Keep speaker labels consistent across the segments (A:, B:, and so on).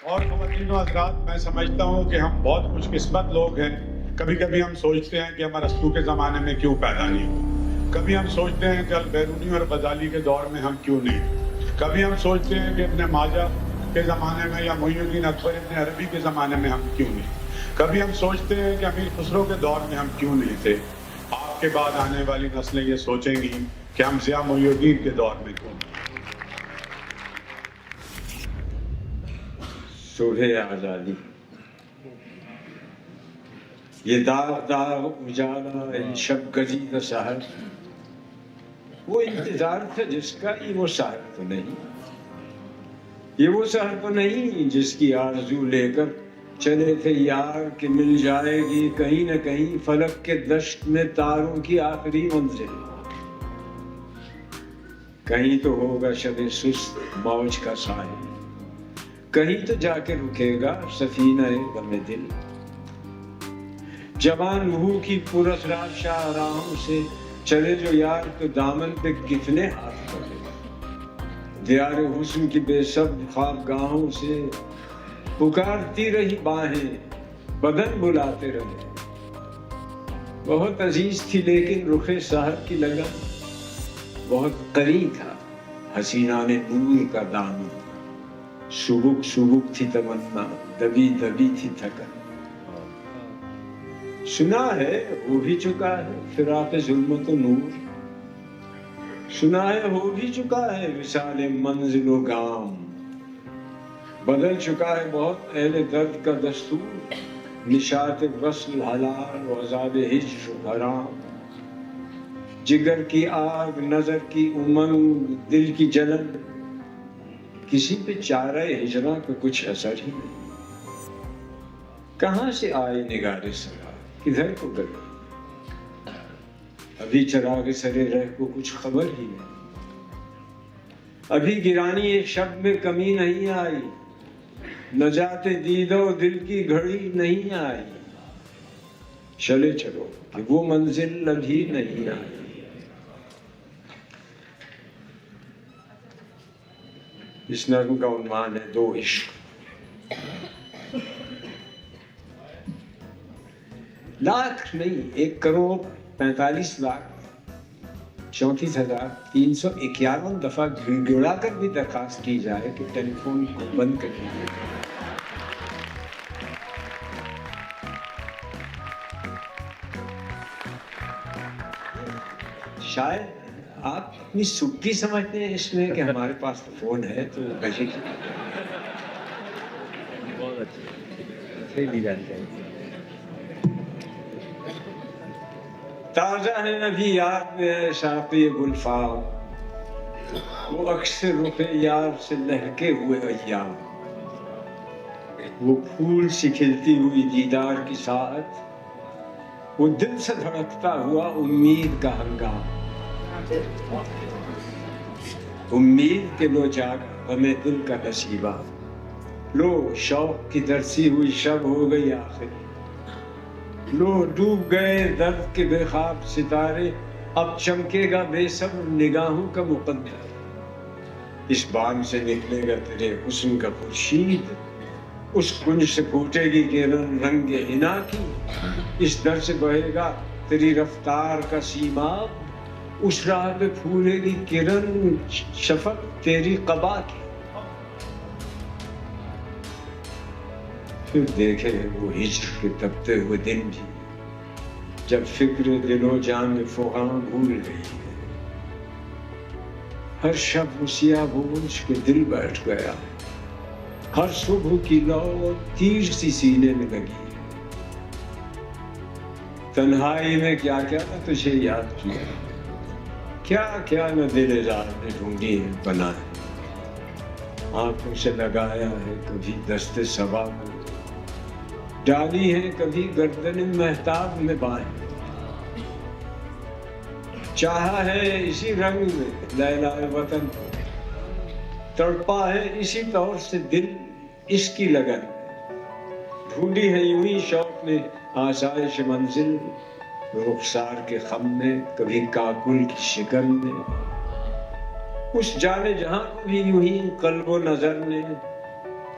A: اور خواتین و حضرات، میں سمجھتا ہوں کہ ہم بہت خوش قسمت لوگ ہیں۔ کبھی کبھی ہم سوچتے ہیں کہ ہم ارسطو کے زمانے میں کیوں پیدا نہیں ہوئے، کبھی ہم سوچتے ہیں کہ البیرونی اور غزالی کے دور میں ہم کیوں نہیں، کبھی ہم سوچتے ہیں کہ ابن ماجہ کے زمانے میں یا محی الدین اکبر ابن عربی کے زمانے میں ہم کیوں نہیں، کبھی ہم سوچتے ہیں کہ امیر خسرو کے دور میں ہم کیوں نہیں تھے۔ آپ کے بعد آنے والی نسلیں یہ سوچیں گی کہ ہم ضیاء محی الدین کے دور میں کیوں نہیں۔
B: صبح آزادی، یہ داغ داغ اجالا ان شب گزیدہ سحر، وہ انتظار تھا جس کا، یہ وہ سحر تو نہیں، یہ وہ سحر تو نہیں جس کی آرزو لے کر چلے تھے یار کہ مل جائے گی کہیں نہ کہیں فلک کے دشت میں تاروں کی آخری منزل، کہیں تو ہوگا شب سست موج کا ساحل، کہیں تو جا کے رکے گا سفینہ غم دل۔ جوان روح کی پراسرار شاہراہوں سے چلے جو یار تو دامن پہ کتنے ہاتھ پڑے، دیار حسن کی بے سب خوابگاہوں سے پکارتی رہی باہیں، بدن بلاتے رہے۔ بہت عزیز تھی لیکن رخ سحر کی لگن، بہت قریب تھا حسینہ نے نور کا دامن، سبک سبک تھی تمنا، دبی دبی تھی تھکن۔ سنا ہے ہو بھی چکا ہے فراق ظلمت و نور، سنا ہے ہو بھی چکا ہے وصال منزل و گام، بدل چکا ہے بہت اہل درد کا دستور، نشاط وصل حلال و عذاب ہجر حرام۔ جگر کی آگ، نظر کی امنگ، دل کی جلن، کسی پہ چارہ ہجراں کا کچھ اثر ہی نہیں۔ کہاں سے آئے نگارے سرا، کدھر کو گئے، ابھی چراغ سرے رہ کو کچھ خبر ہی نہیں، ابھی گرانی ایک شب میں کمی نہیں آئی، نجات دیدہ و دل کی گھڑی نہیں آئی، چلے چلو کہ وہ منزل ابھی نہیں آئی۔ اس نظم کا عنوان ہے دو عشق۔ لاکھ نہیں، 1,45,34,351 دفعہ گڑا کر بھی درخواست کی جائے کہ ٹیلی فون کو بند کر دیجیے۔ شاید آپ اپنی سکتی سمجھتے ہیں اس میں کہ ہمارے پاس فون ہے تو بجے کی بہت اچھے تازہ ہے ابھی یاد میں ہے ساقی گلفام، وہ اکثر رخ یار سے لہکے ہوئے ایام، وہ پھول سی کھلتی ہوئی دیدار کی ساعت، وہ دل سے دھڑکتا ہوا امید کا ہنگام، امید کے لو جاگ ہمیں دل کا نصیبہ، لو شوق کی درسی ہوئی شب ہو گئی آخر، لو ڈوب گئے درد کے بے خواب ستارے، اب چمکے گا بے صبر نگاہوں کا مقدر، اس بام سے نکلے گا تیرے حسن کا خورشید، اس کنج سے پھوٹے گی کرن رنگ حنا کی، اس در سے بہے گا تیری رفتار کا سیماب، اس راہ پہ پھولے گی کرن شفق تیری قبا کی، پھر دیکھے وہ ہجر کے تپتے ہوئے دن بھی، جب فکر دل و جان فغاں بھول گئی ہے، ہر شب سیاہ بوجھ کے دل بیٹھ گیا، ہر صبح کی لو تیر سی سینے میں لگی ہے، تنہائی میں کیا کیا نہ تجھے یاد کیا، کیا کیا نہ دل زار نے ڈھونڈی ہے بنا ہے، آنکھوں سے لگایا ہے کبھی دست صبا میں، ڈالی ہے کبھی گردن مہتاب میں بائیں، چاہا ہے اسی رنگ میں لیلا وطن کو، تڑپا ہے اسی طور سے دل اس کی لگن میں، ڈھونڈی ہے یوں ہی شوق میں آسائش منزل، رخسار کے خم میں کبھی کاکل کی شکن میں، اس جانے جہاں کو بھی یوں ہی قلب و نظر نے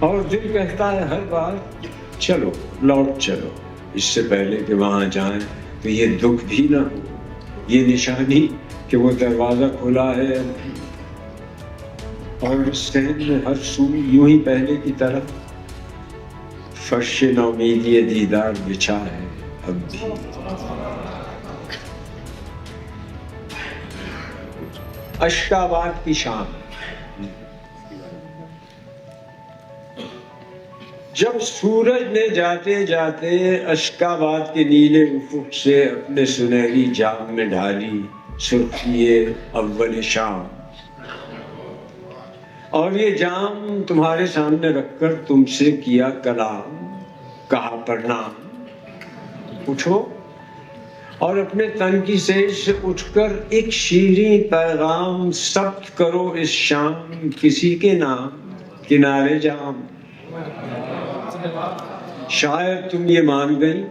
B: اور دل کہتا ہے ہر بار چلو لوٹ چلو، اس سے پہلے کہ وہاں جائیں تو یہ دکھ بھی نہ ہو، یہ نشانی کہ وہ دروازہ کھلا ہے اور سین میں ہر سو یوں ہی پہلے کی طرف فرش نومیدی دیدار بچھا ہے اب بھی۔ اشکاباد کی شام، جب سورج نے جاتے جاتے اشکاباد کے نیلے افق سے اپنے سنہری جام میں ڈھالی سرخی اول شام، اور یہ جام تمہارے سامنے رکھ کر تم سے کیا کلام، کہا پرنام، اٹھو اور اپنے تن کی سیج سے اٹھ کر ایک شیریں پیغام ثبت کرو اس شام کسی کے نام کنارے جام۔ شاید تم یہ مان گئی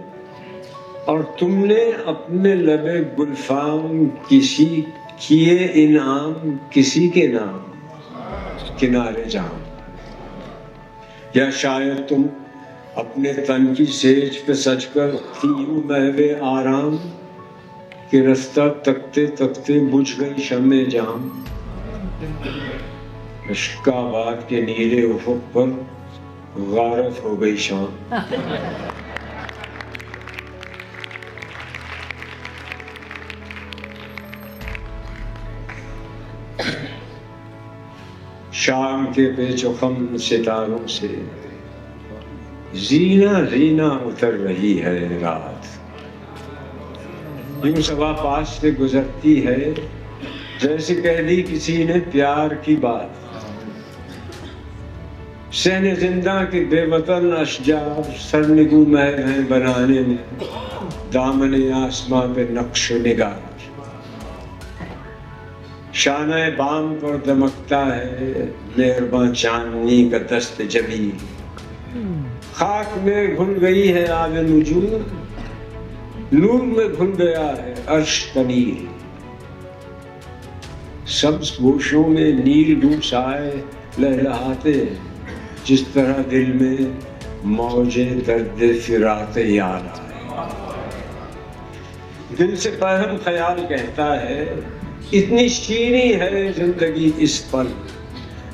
B: اور تم نے اپنے لب گلفام کسی کیے انعام کسی کے نام کنارے جام، یا شاید تم اپنے تن کی سیج پہ سج کر تھی یوں محو آرام کہ رستہ تکتے تکتے بجھ گئی شمع جام۔ اشکاباد کے نیلے افق پر غارت ہو گئی شام۔ شام کے پیچ و خم ستاروں سے زینہ زینہ اتر رہی ہے رات، یوں سوا پاس سے گزرتی ہے جیسے کہہ دی کسی نے پیار کی بات۔ سہن زندہ کے بے وطن اشجار سرنگو محل ہیں بنانے میں دامن آسماں پہ نقش و نگار۔ شانہ بام پر دمکتا ہے مہرباں چاندنی کا دست جمیل، خاک میں گھل گئی ہے آب نجوم، نور میں گھل گیا ہے عرش تنیر۔ سبز گوشوں میں نیل ڈوب سائے لہلہاتے جس طرح دل میں موجے درد فراق یار آئے۔ دل سے فہم خیال کہتا ہے اتنی شیریں ہے زندگی اس پل،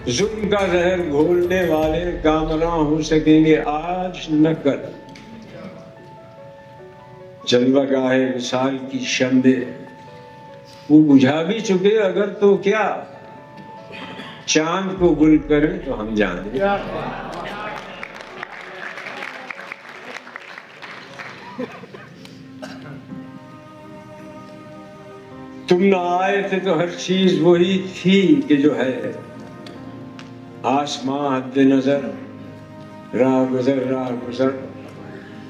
B: ظلم کا زہر گھولنے والے کامراں ہو سکیں گے آج نہ کل۔ جلوہ گاہ وصال کی شمع وہ بجھا بھی چکے اگر تو کیا، چاند کو گل کریں تو ہم جانیں۔ تم نہ آئے تھے تو ہر چیز وہی تھی کہ جو ہے، آسماں حد نظر راہ گزر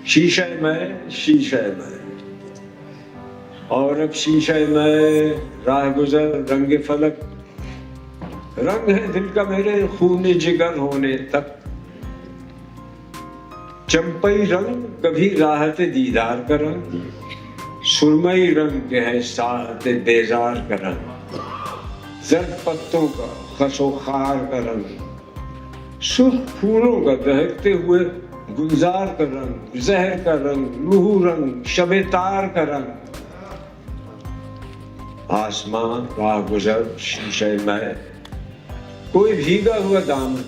B: شیشہ میں اور اب شیشہ میں راہ گزر رنگ فلک، رنگ ہے دل کا میرے خون جگر ہونے تک۔ چمپئی رنگ کبھی راحت دیدار کا رنگ، سرمئی رنگ کے ہے ساعت بیزار کا رنگ، زرد پتوں کا خس و خار کا رنگ، سرخ پھولوں کا دہکتے ہوئے گلزار کا رنگ، زہر کا رنگ، لوح رنگ، شب تار کا رنگ۔ آسمان راہ گزر شیشہ میں، کوئی بھیگا ہوا دامن،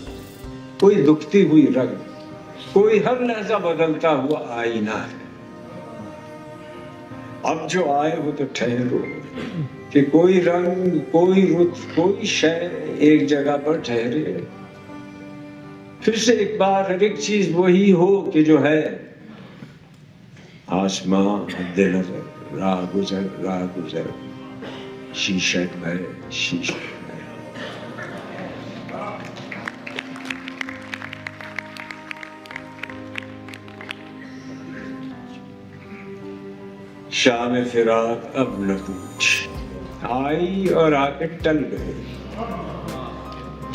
B: کوئی دکھتی ہوئی رنگ، کوئی ہر لحظہ بدلتا ہوا آئینہ ہے۔ اب جو آئے ہو تو ٹھہرو کہ کوئی رنگ، کوئی رخ، کوئی شے ایک جگہ پر ٹھہرے، پھر سے ایک بار ہر ایک چیز وہی ہو کہ جو ہے۔ آسمان حد نظر راہ گزر شیشہ میں شام فراق اب نہ پوچھ، آئی اور آ کے ٹل گئے۔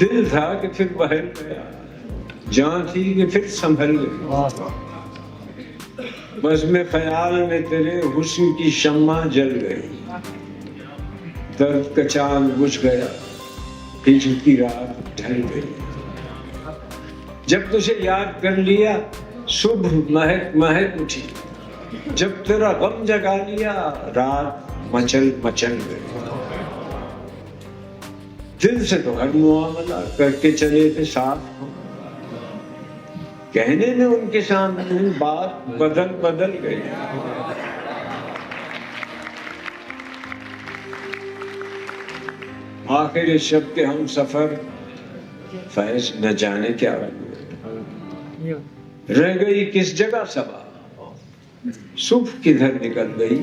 B: دل تھا کہ پھر بہل گیا، جان تھی کہ پھر سنبھل گئی۔ بزم خیال میں تیرے حسن کی شمع جل گئی، درد کا چاند بجھ گیا، ہجر کی رات ڈھل گئی۔ جب تجھے یاد کر لیا صبح مہک مہک اٹھی، جب تیرا غم جگا لیا رات مچل مچل گئی۔ دل سے تو ہر معاملہ کر کے چلے تھے ساتھ، کہنے میں ان کے سامنے بات بدل بدل گئی۔ آخر شب کے ہم سفر فیض نہ جانے کیا ہوئے، رہ گئی کس جگہ صبا، صبح کدھر نکل گئی۔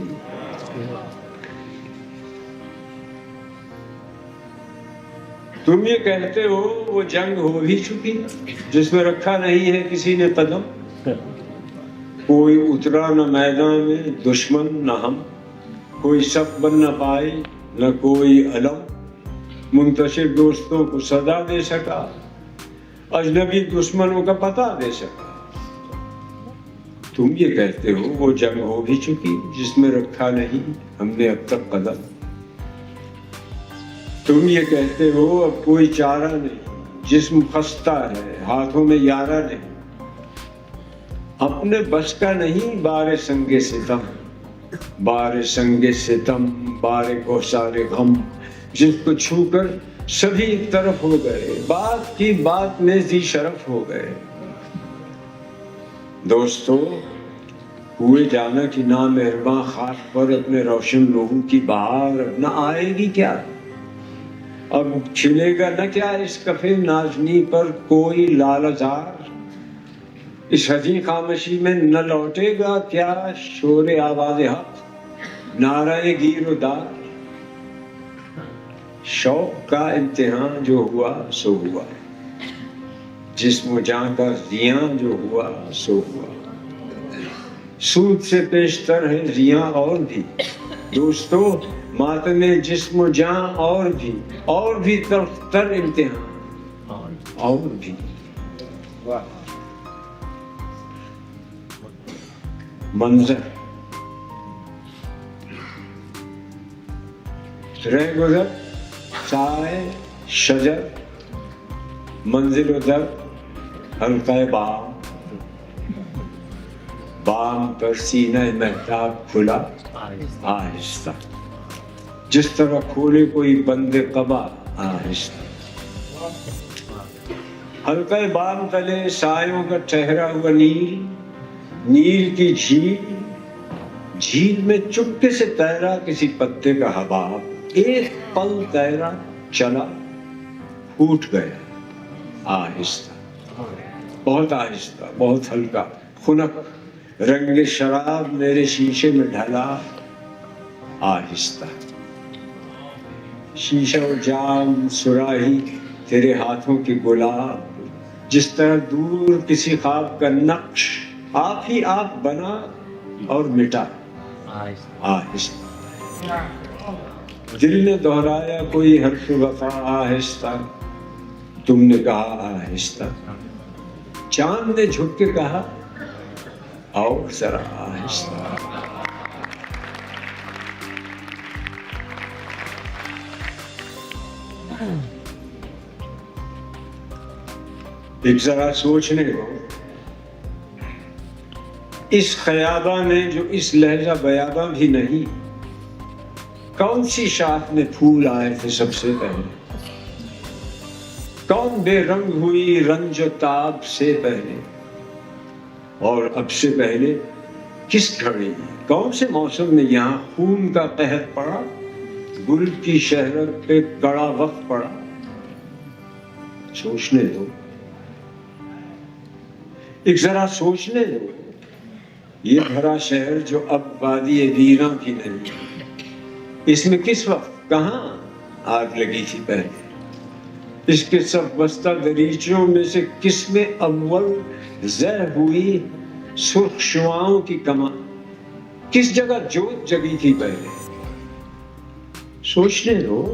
B: تم یہ کہتے ہو وہ جنگ ہو ہی چکی جس میں رکھا نہیں ہے کسی نے قدم، کوئی اترا نہ میدان میں دشمن نہ ہم، کوئی صف بن نہ پائی نہ کوئی علم، منتشر دوستوں کو صدا دے سکا، اجنبی دشمنوں کا پتہ دے سکا۔ تم یہ کہتے ہو وہ جنگ ہو بھی چکی جس میں رکھا نہیں ہم نے اب تک قدم، تم یہ کہتے ہو اب کوئی چارہ نہیں، جسم خستہ ہے ہاتھوں میں یارہ نہیں، اپنے بس کا نہیں بار سنگ ستم، بار سنگ ستم بار کوثر غم، جس کو چھو کر سبھی ایک طرف ہو گئے، بات کی بات میں ذی شرف ہو گئے۔ دوستو ہوئے جانا کی نامہرباں خاک پر اپنے روشن لوہوں کی بہار اب نہ آئے گی کیا، اب کھلے گا نہ کیا اس کفے نازنی پر کوئی لال زار، اس حزین خاموشی میں نہ لوٹے گا کیا شور آواز حق، نعرہ گیر و دار۔ شوق کا امتحان جو ہوا سو ہوا، جسم و جان کا زیاں جو ہوا سو ہوا، سود سے پیشتر ہے زیاں اور بھی دوستو، ماتم جسم و جان اور بھی تلخ تر امتحان اور بھی۔ منظر رہ گزر سائے شجر، منزل و در حلقہ بام، بام پر سینہ مہتاب کھلا آہستہ، جس طرح کھولے کوئی بند قبا آہستہ، حلقہ بام تلے سایوں کا ٹھہرا ہوا نیل، نیل کی جھیل، جھیل میں چپکے سے تیرا کسی پتے کا حباب، ایک پل تیرا چلا پھوٹ گیا آہستہ، بہت آہستہ بہت ہلکا، خنک رنگ شراب میرے شیشے میں ڈھلا آہستہ، شیشہ و جام سراہی تیرے ہاتھوں کی گلاب، جس طرح دور کسی خواب کا نقش آپ ہی آپ بنا اور مٹا آہستہ، دل نے دہرایا کوئی حرف وفا آہستہ، تم نے کہا آہستہ، چاند نے جھک کے کہا اور ذرا آہستہ۔ ایک ذرا سوچنے کو اس خیاباں میں جو اس لہجہ بیاباں بھی نہیں، کون سی شاخ میں پھول آئے تھے سب سے پہلے، کون بے رنگ ہوئی رنج و تاب سے پہلے، اور اب سے پہلے کس گھڑی کون سے موسم میں یہاں خون کا قحط پڑا، گل کی شہرت پہ کڑا وقت پڑا۔ سوچنے دو، ایک ذرا سوچنے دو، یہ بھرا شہر جو اب وادی ویراں بھی نہیں، اس میں کس وقت کہاں آگ لگی تھی پہلے، اس کے سب بستہ دریچوں میں سے کس میں اول زہ ہوئی سرخ شعاؤں کی کماں، کس جگہ جوت جگی تھی پہلے۔ سوچنے دو،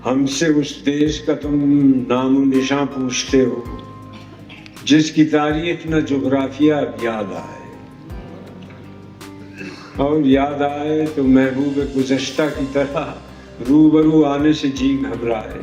B: ہم سے اس دیش کا تم نام و نشاں پوچھتے ہو جس کی تاریخ نہ جغرافیہ اب یاد آئے، اور یاد آئے تو محبوب گزشتہ کی طرح روبرو آنے سے جی گھبرائے۔